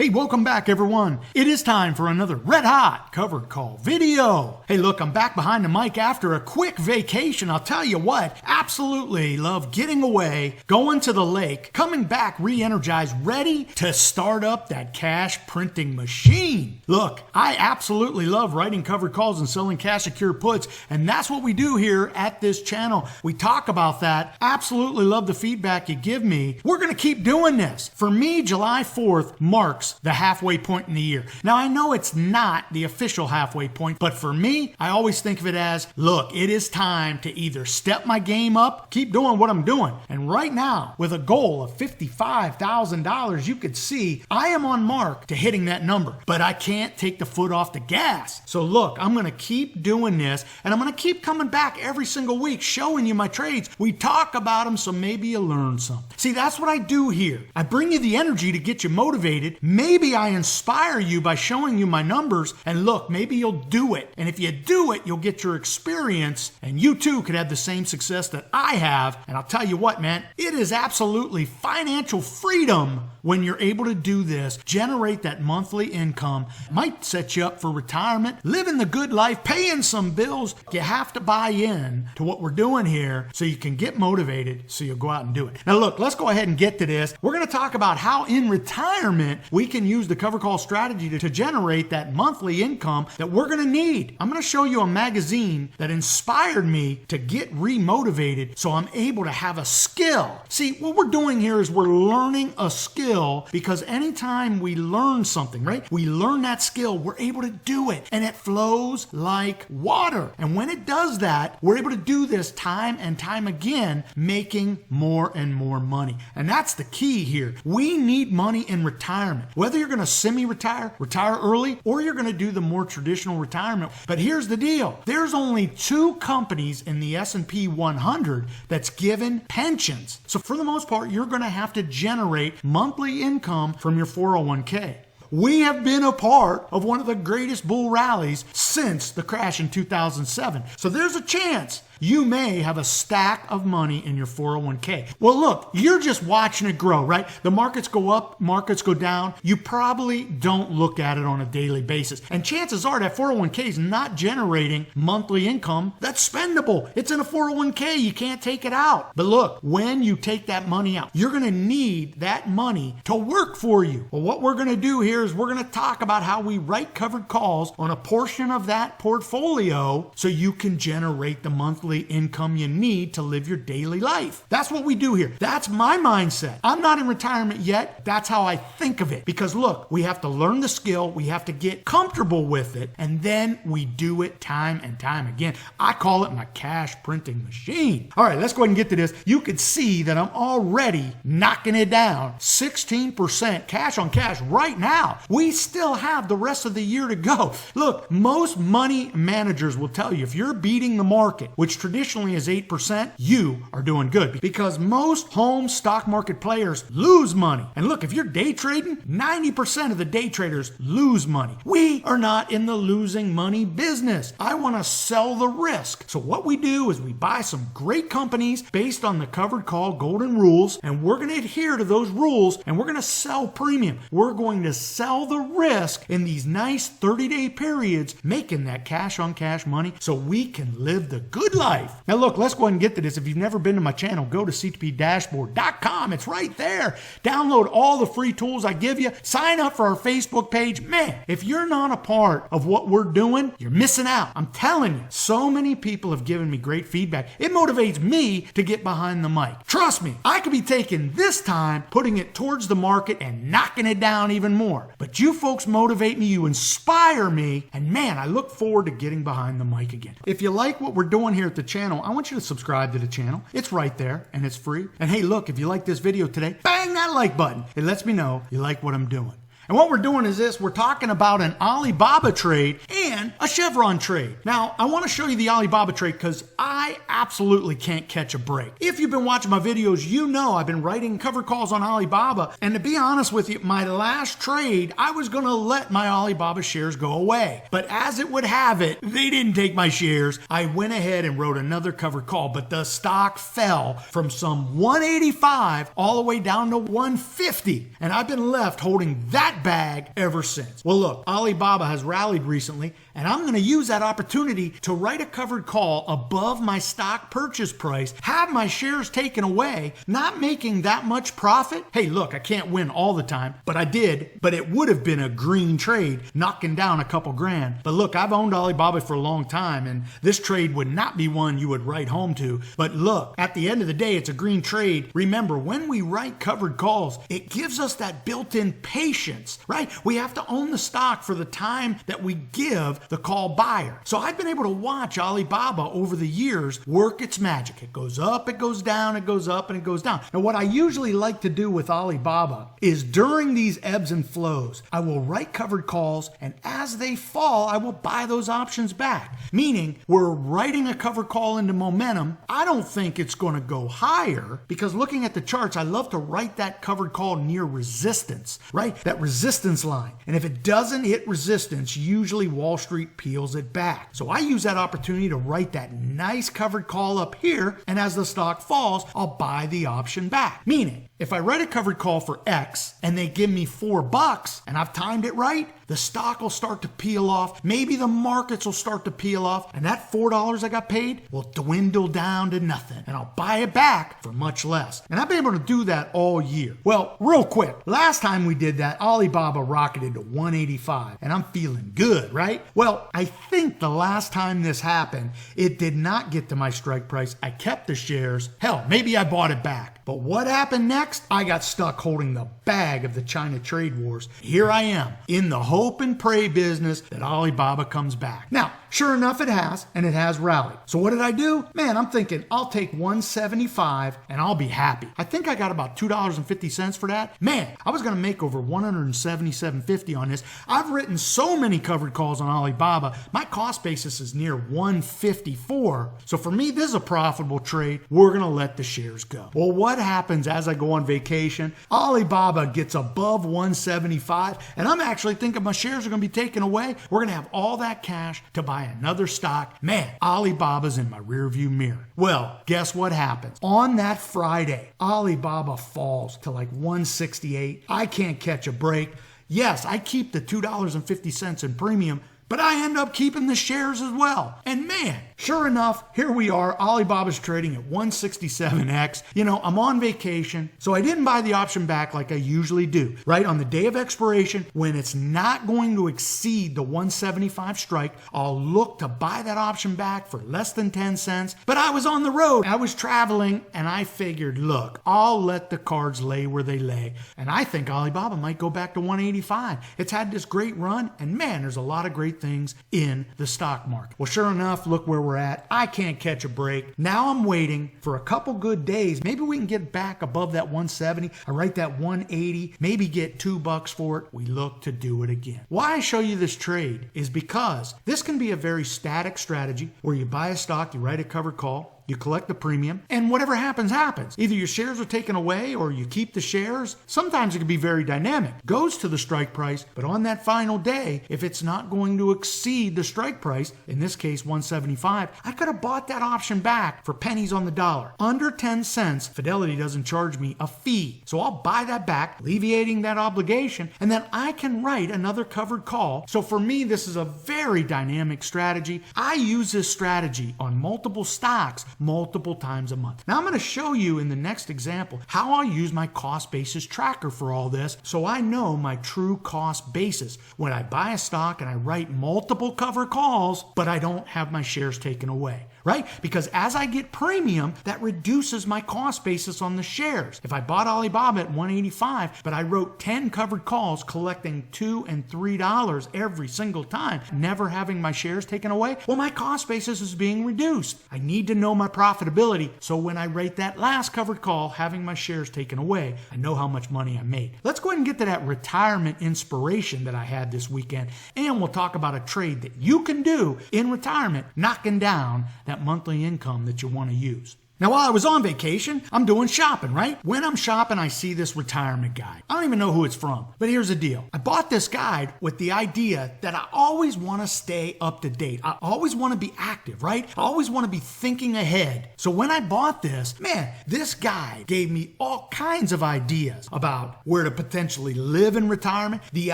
Hey, welcome back everyone. It is time for another red hot covered call video. Hey, look, I'm back behind the mic after a quick vacation. I'll tell you what, absolutely love getting away, going to the lake, coming back re-energized, ready to start up that cash printing machine. Look, I absolutely love writing covered calls and selling cash secure puts, and that's what we do here at this channel. We talk about that. Absolutely love the feedback you give me. We're going to keep doing this. For me, July 4th marks the halfway point in the year. Now, I know it's not the official halfway point, but for me, I always think of it as, look, it is time to either step my game up, keep doing what I'm doing. And right now, with a goal of $55,000, you could see I am on mark to hitting that number, but I can't take the foot off the gas. So look, I'm going to keep doing this, and I'm going to keep coming back every single week, showing you my trades. We talk about them, so maybe you learn some. See, that's what I do here. I bring you the energy to get you motivated. Maybe I inspire you by showing you my numbers, and look, maybe you'll do it. And if you do it, you'll get your experience, and you too could have the same success that I have. And I'll tell you what, man, it is absolutely financial freedom when you're able to do this, generate that monthly income. Might set you up for retirement, living the good life, paying some bills. You have to buy in to what we're doing here so you can get motivated, so you'll go out and do it. Now look, let's go ahead and get to this. We're going to talk about how in retirement we can use the cover call strategy to generate that monthly income that we're going to need. I'm going to show you a magazine that inspired me to get remotivated so I'm able to have a skill. See, what we're doing here is we're learning a skill, because anytime we learn something, right? We learn that skill, we're able to do it, and it flows like water. And when it does that, we're able to do this time and time again, making more and more money. And that's the key here. We need money in retirement. Whether you're going to semi-retire, retire early, or you're going to do the more traditional retirement. But here's the deal. There's only 2 companies in the S&P 100 that's given pensions. So for the most part, you're going to have to generate monthly income from your 401k. We have been a part of one of the greatest bull rallies since the crash in 2007. So there's a chance you may have a stack of money in your 401k. Well, look, you're just watching it grow, right? The markets go up, markets go down. You probably don't look at it on a daily basis. And chances are that 401k is not generating monthly income that's spendable. It's in a 401k. You can't take it out. But look, when you take that money out, you're going to need that money to work for you. Well, what we're going to do here is we're going to talk about how we write covered calls on a portion of that portfolio so you can generate the monthly income you need to live your daily life. That's what we do here. That's my mindset. I'm not in retirement yet. That's how I think of it. Because look, we have to learn the skill, we have to get comfortable with it, and then we do it time and time again. I call it my cash printing machine. All right, let's go ahead and get to this. You could see that I'm already knocking it down. 16% cash on cash right now. We still have the rest of the year to go. Look, most money managers will tell you if you're beating the market, which traditionally is 8%, you are doing good, because most home stock market players lose money. And look, if you're day trading, 90% of the day traders lose money. We are not in the losing money business. I want to sell the risk. So what we do is we buy some great companies based on the covered call golden rules, and we're going to adhere to those rules, and we're going to sell premium. We're going to sell the risk in these nice 30-day periods, making that cash on cash money so we can live the good life. Now look, let's go ahead and get to this. If you've never been to my channel, go to ctpdashboard.com. It's right there. Download all the free tools I give you. Sign up for our Facebook page. Man, if you're not a part of what we're doing, you're missing out. I'm telling you, so many people have given me great feedback. It motivates me to get behind the mic. Trust me, I could be taking this time, putting it towards the market and knocking it down even more. But you folks motivate me, you inspire me, and man, I look forward to getting behind the mic again. If you like what we're doing here at the channel, I want you to subscribe to the channel. It's right there and it's free. And hey, look, if you like this video today, bang that like button. It lets me know you like what I'm doing. And what we're doing is this, we're talking about an Alibaba trade and a Chevron trade. Now, I want to show you the Alibaba trade because I absolutely can't catch a break. If you've been watching my videos, you know I've been writing cover calls on Alibaba. And to be honest with you, my last trade, I was going to let my Alibaba shares go away. But as it would have it, they didn't take my shares. I went ahead and wrote another cover call, but the stock fell from some 185 all the way down to 150. And I've been left holding that that bag ever since. Well, look, Alibaba has rallied recently, and I'm going to use that opportunity to write a covered call above my stock purchase price, have my shares taken away, not making that much profit. Hey, look, I can't win all the time, but I did. But it would have been a green trade, knocking down a couple grand. But look, I've owned Alibaba for a long time, and this trade would not be one you would write home to. But look, at the end of the day, it's a green trade. Remember, when we write covered calls, it gives us that built-in patience, right? We have to own the stock for the time that we give the call buyer. So I've been able to watch Alibaba over the years work its magic. It goes up, it goes down, it goes up, and it goes down. Now, what I usually like to do with Alibaba is during these ebbs and flows, I will write covered calls, and as they fall, I will buy those options back. Meaning, we're writing a covered call into momentum. I don't think it's going to go higher because looking at the charts, I love to write that covered call near resistance, right? That resistance line. And if it doesn't hit resistance, usually Wall Street peels it back. So I use that opportunity to write that nice covered call up here, and as the stock falls, I'll buy the option back. Meaning, if I write a covered call for X and they give me $4 and I've timed it right, the stock will start to peel off. Maybe the markets will start to peel off, and that $4 I got paid will dwindle down to nothing, and I'll buy it back for much less. And I've been able to do that all year. Well, real quick, last time we did that, Alibaba rocketed to 185, and I'm feeling good, right? Well, I think the last time this happened, it did not get to my strike price. I kept the shares. Hell, maybe I bought it back. But what happened next? I got stuck holding the bag of the China trade wars. Here I am in the hope and pray business that Alibaba comes back. Now, sure enough, it has, and it has rallied. So what did I do? Man, I'm thinking I'll take 175 and I'll be happy. I think I got about $2.50 for that. Man, I was going to make over $177.50 on this. I've written so many covered calls on Alibaba. My cost basis is near 154. So for me, this is a profitable trade. We're going to let the shares go. Well, what happens as I go on vacation? Alibaba gets above 175, and I'm actually thinking my shares are going to be taken away. We're going to have all that cash to buy another stock. Man, Alibaba's in my rearview mirror. Well, guess what happens? On that Friday, Alibaba falls to like 168. I can't catch a break. Yes, I keep the $2.50 in premium, but I end up keeping the shares as well. And man, sure enough, here we are. Alibaba's trading at 167X. You know, I'm on vacation, so I didn't buy the option back like I usually do, right? On the day of expiration, when it's not going to exceed the 175 strike, I'll look to buy that option back for less than 10 cents. But I was on the road. I was traveling, and I figured, look, I'll let the cards lay where they lay. And I think Alibaba might go back to 185. It's had this great run, and man, there's a lot of great things in the stock market. Well, sure enough, look where we're at. I can't catch a break. Now I'm waiting for a couple good days. Maybe we can get back above that 170. I write that 180, maybe get $2 for it. We look to do it again. Why I show you this trade is because this can be a very static strategy where you buy a stock, you write a covered call, you collect the premium, and whatever happens, happens. Either your shares are taken away or you keep the shares. Sometimes it can be very dynamic. Goes to the strike price, but on that final day, if it's not going to exceed the strike price, in this case 175, I could have bought that option back for pennies on the dollar. Under 10 cents, Fidelity doesn't charge me a fee. So I'll buy that back, alleviating that obligation, and then I can write another covered call. So for me, this is a very dynamic strategy. I use this strategy on multiple stocks multiple times a month. Now I'm going to show you in the next example how I use my cost basis tracker for all this so I know my true cost basis when I buy a stock and I write multiple cover calls, but I don't have my shares taken away. Right? Because as I get premium, that reduces my cost basis on the shares. If I bought Alibaba at 185, but I wrote 10 covered calls collecting $2 and $3 every single time, never having my shares taken away, well, my cost basis is being reduced. I need to know my profitability, so when I write that last covered call, having my shares taken away, I know how much money I made. Let's go ahead and get to that retirement inspiration that I had this weekend, and we'll talk about a trade that you can do in retirement, knocking down that monthly income that you want to use. Now, while I was on vacation, I'm doing shopping, right? When I'm shopping, I see this retirement guide. I don't even know who it's from, but here's the deal. I bought this guide with the idea that I always want to stay up to date. I always want to be active, right? I always want to be thinking ahead. So when I bought this, man, this guide gave me all kinds of ideas about where to potentially live in retirement, the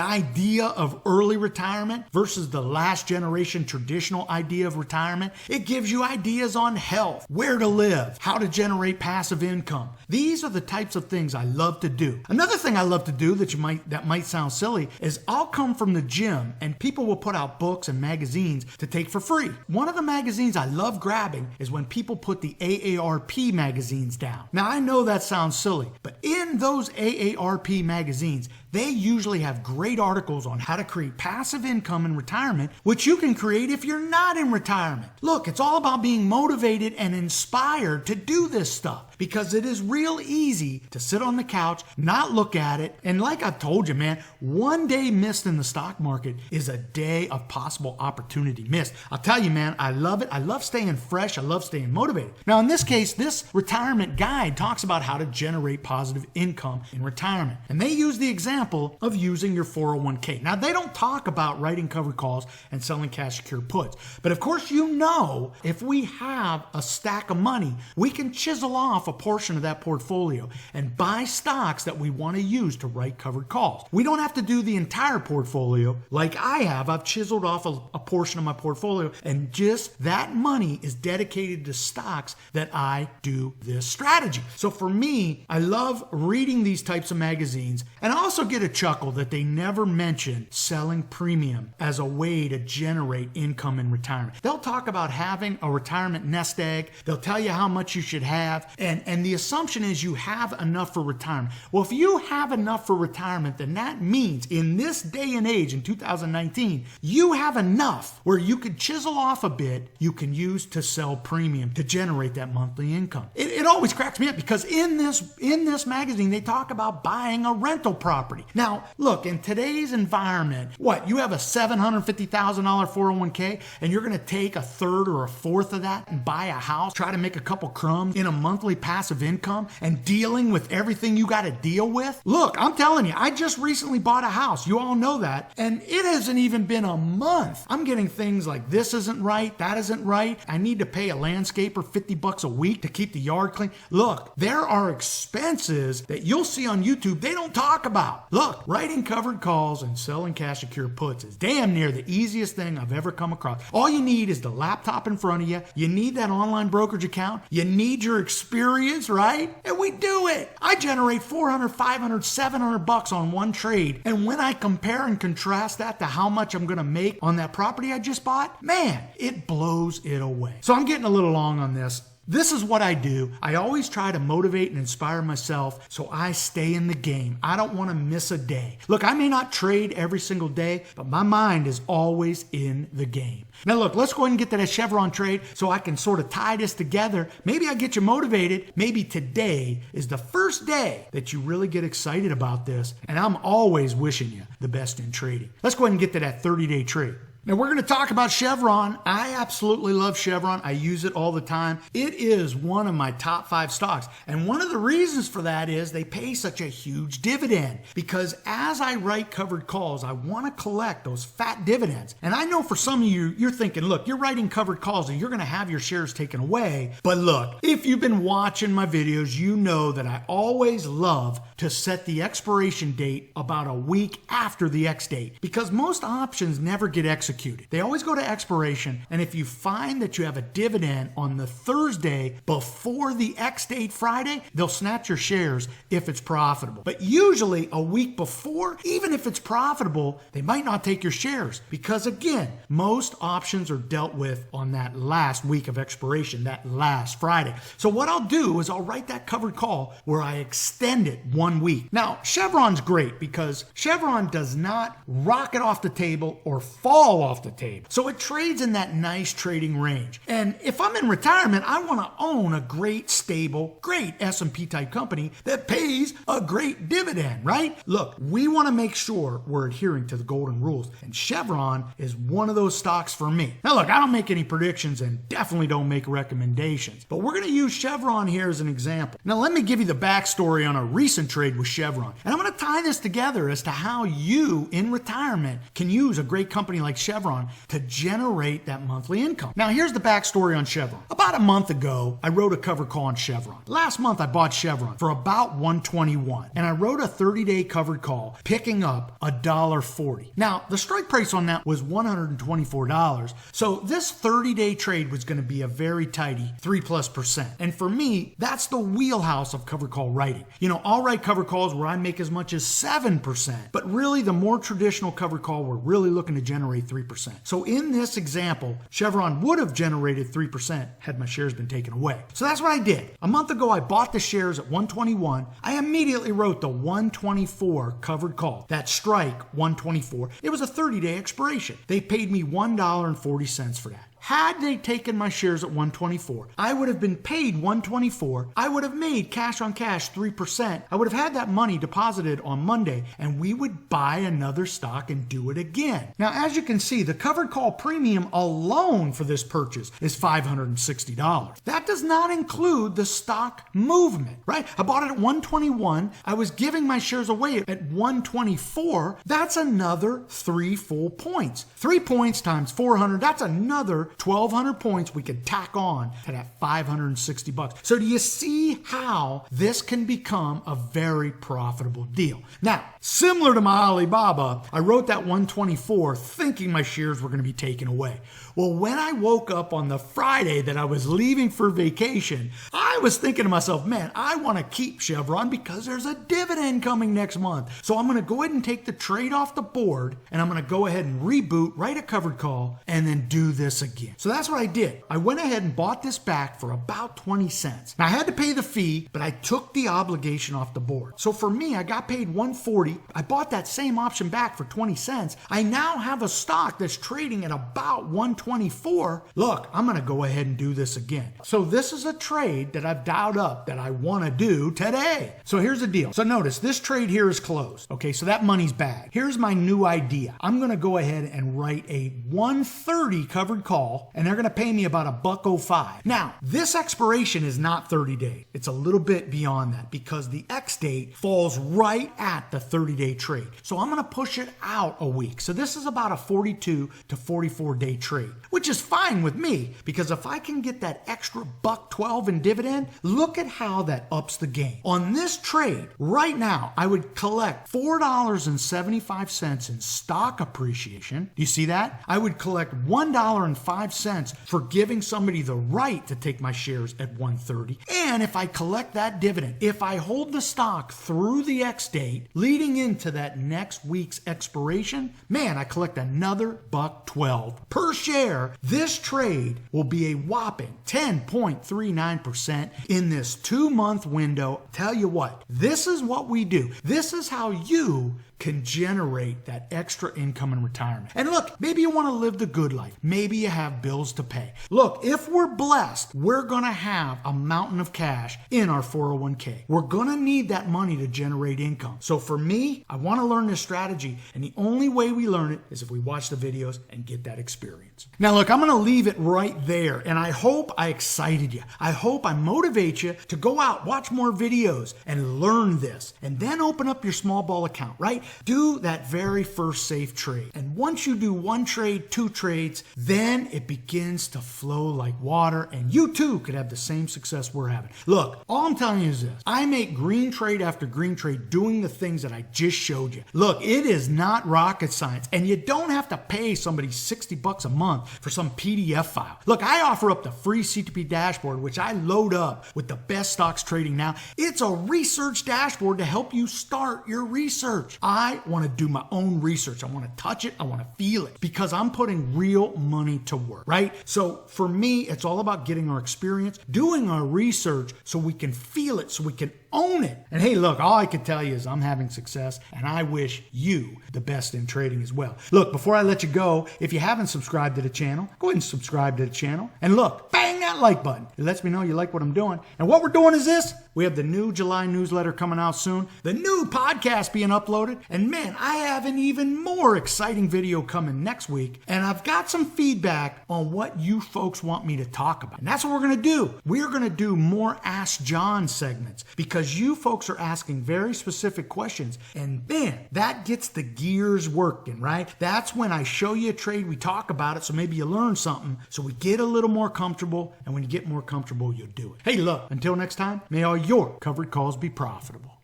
idea of early retirement versus the last generation traditional idea of retirement. It gives you ideas on health, where to live, how to generate passive income. These are the types of things I love to do. Another thing I love to do that might sound silly is I'll come from the gym and people will put out books and magazines to take for free. One of the magazines I love grabbing is when people put the AARP magazines down. Now I know that sounds silly, but in those AARP magazines, they usually have great articles on how to create passive income in retirement, which you can create if you're not in retirement. Look, it's all about being motivated and inspired to do this stuff because it is real easy to sit on the couch, not look at it. And like I've told you, man, one day missed in the stock market is a day of possible opportunity missed. I'll tell you, man, I love it. I love staying fresh. I love staying motivated. Now, in this case, this retirement guide talks about how to generate positive income in retirement. And they use the example of using your 401k. Now, they don't talk about writing covered calls and selling cash secure puts. But of course, you know, if we have a stack of money, we can chisel off a portion of that portfolio and buy stocks that we want to use to write covered calls. We don't have to do the entire portfolio like I have. I've chiseled off a portion of my portfolio, and just that money is dedicated to stocks that I do this strategy. So for me, I love reading these types of magazines, and I also get a chuckle that they never mention selling premium as a way to generate income in retirement. They'll talk about having a retirement nest egg. They'll tell you how much you should have. And the assumption is you have enough for retirement. Well, if you have enough for retirement, then that means in this day and age, in 2019, you have enough where you could chisel off a bit you can use to sell premium to generate that monthly income. It always cracks me up because in this magazine, they talk about buying a rental property. Now, look, in today's environment, you have a $750,000 401k and you're going to take a third or a fourth of that and buy a house, try to make a couple crumbs in a monthly passive income and dealing with everything you got to deal with? Look, I'm telling you, I just recently bought a house. You all know that. And it hasn't even been a month. I'm getting things like this isn't right, that isn't right. I need to pay a landscaper $50 a week to keep the yard clean. Look, there are expenses that you'll see on YouTube they don't talk about. Look, writing covered calls and selling cash secure puts is damn near the easiest thing I've ever come across. All you need is the laptop in front of you. You need that online brokerage account. You need your experience, right? And we do it. I generate $400, $500, $700 on one trade. And when I compare and contrast that to how much I'm going to make on that property I just bought, man, it blows it away. So I'm getting a little long on this. This is what I do. I always try to motivate and inspire myself so I stay in the game. I don't want to miss a day. Look, I may not trade every single day, but my mind is always in the game. Now look, let's go ahead and get to that Chevron trade so I can sort of tie this together. Maybe I get you motivated. Maybe today is the first day that you really get excited about this. And I'm always wishing you the best in trading. Let's go ahead and get to that 30-day trade. Now we're going to talk about Chevron. I absolutely love Chevron. I use it all the time. It is one of my top 5 stocks. And one of the reasons for that is they pay such a huge dividend. Because as I write covered calls, I want to collect those fat dividends. And I know for some of you, you're thinking, look, you're writing covered calls and you're going to have your shares taken away. But look, if you've been watching my videos, you know that I always love to set the expiration date about a week after the X date. Because most options never get executed. They always go to expiration, and if you find that you have a dividend on the Thursday before the X date Friday, they'll snatch your shares if it's profitable. But usually a week before, even if it's profitable, they might not take your shares because, again, most options are dealt with on that last week of expiration, that last Friday. So what I'll do is I'll write that covered call where I extend it 1 week. Now, Chevron's great because Chevron does not rocket off the table or fall all off the table. So it trades in that nice trading range. And if I'm in retirement, I want to own a great, stable, great S&P type company that pays a great dividend, right? Look, we want to make sure we're adhering to the golden rules, and Chevron is one of those stocks for me. Now look, I don't make any predictions and definitely don't make recommendations, but we're going to use Chevron here as an example. Now let me give you the backstory on a recent trade with Chevron, and I'm going to tie this together as to how you in retirement can use a great company like Chevron to generate that monthly income. Now here's the backstory on Chevron. About a month ago, I wrote a cover call on Chevron. Last month I bought Chevron for about $121, and I wrote a 30-day covered call picking up $1.40. Now the strike price on that was $124, so this 30-day trade was going to be a very tidy 3+%. And for me, that's the wheelhouse of cover call writing. You know, I'll write cover calls where I make as much as 7%, but really the more traditional cover call, we're really looking to generate 3%. So in this example, Chevron would have generated 3% had my shares been taken away. So that's what I did. A month ago, I bought the shares at 121. I immediately wrote the 124 covered call. That strike, 124, it was a 30-day expiration. They paid me $1.40 for that. Had they taken my shares at 124, I would have been paid 124. I would have made cash on cash 3%. I would have had that money deposited on Monday, and we would buy another stock and do it again. Now, as you can see, the covered call premium alone for this purchase is $560. That does not include the stock movement, right? I bought it at 121. I was giving my shares away at 124. That's another 3 full points. 3 points times 400, that's another 1,200 points we could tack on to that $560. So do you see how this can become a very profitable deal? Now, similar to my Alibaba, I wrote that 124 thinking my shares were going to be taken away. Well, when I woke up on the Friday that I was leaving for vacation, I was thinking to myself, man, I want to keep Chevron because there's a dividend coming next month. So I'm going to go ahead and take the trade off the board, and I'm going to go ahead and reboot, write a covered call, and then do this again. So that's what I did. I went ahead and bought this back for about 20 cents. Now I had to pay the fee, but I took the obligation off the board. So for me, I got paid $140. I bought that same option back for 20 cents. I now have a stock that's trading at about $124. Look, I'm going to go ahead and do this again. So this is a trade that I've dialed up that I want to do today. So here's the deal. So notice this trade here is closed. Okay, so that money's bad. Here's my new idea. I'm going to go ahead and write a 130 covered call, and they're going to pay me about $1.05. Now, this expiration is not 30 days. It's a little bit beyond that because the X date falls right at the 30-day trade. So I'm going to push it out a week. So this is about a 42 to 44-day trade, which is fine with me because if I can get that extra $1.12 in dividend, look at how that ups the game. On this trade, right now, I would collect $4.75 in stock appreciation. Do you see that? I would collect $1.05 for giving somebody the right to take my shares at 130. And if I collect that dividend, if I hold the stock through the X date, leading into that next week's expiration, man, I collect another $1.12 per share. This trade will be a whopping 10.39% in this 2-month window. Tell you what, this is what we do. This is how you can generate that extra income in retirement. And look, maybe you want to live the good life. Maybe you have bills to pay. Look, if we're blessed, we're going to have a mountain of cash in our 401k. We're going to need that money to generate income. So for me, I want to learn this strategy, and the only way we learn it is if we watch the videos and get that experience. Now look, I'm going to leave it right there, and I hope I excited you. I hope I motivate you to go out, watch more videos, and learn this, and then open up your small ball account, right? Do that very first safe trade. And once you do 1 trade, 2 trades, then it begins to flow like water, and you too could have the same success we're having. Look, all I'm telling you is this. I make green trade after green trade doing the things that I just showed you. Look, it is not rocket science, and you don't have to pay somebody $60 a month for some PDF file. Look, I offer up the free CTP dashboard, which I load up with the best stocks trading now. It's a research dashboard to help you start your research. I want to do my own research. I want to touch it. I want to feel it because I'm putting real money to work, right? So for me, it's all about getting our experience, doing our research so we can feel it, so we can own it. And hey, look, all I can tell you is I'm having success and I wish you the best in trading as well. Look, before I let you go, if you haven't subscribed to the channel, go ahead and subscribe to the channel. And look, bang that like button. It lets me know you like what I'm doing. And what we're doing is this. We have the new July newsletter coming out soon, the new podcast being uploaded, and man, I have an even more exciting video coming next week, and I've got some feedback on what you folks want me to talk about. And that's what we're going to do. We're going to do more Ask John segments because you folks are asking very specific questions, and man, that gets the gears working, right? That's when I show you a trade, we talk about it, so maybe you learn something, so we get a little more comfortable, and when you get more comfortable, you'll do it. Hey, look, until next time, may all your covered calls be profitable.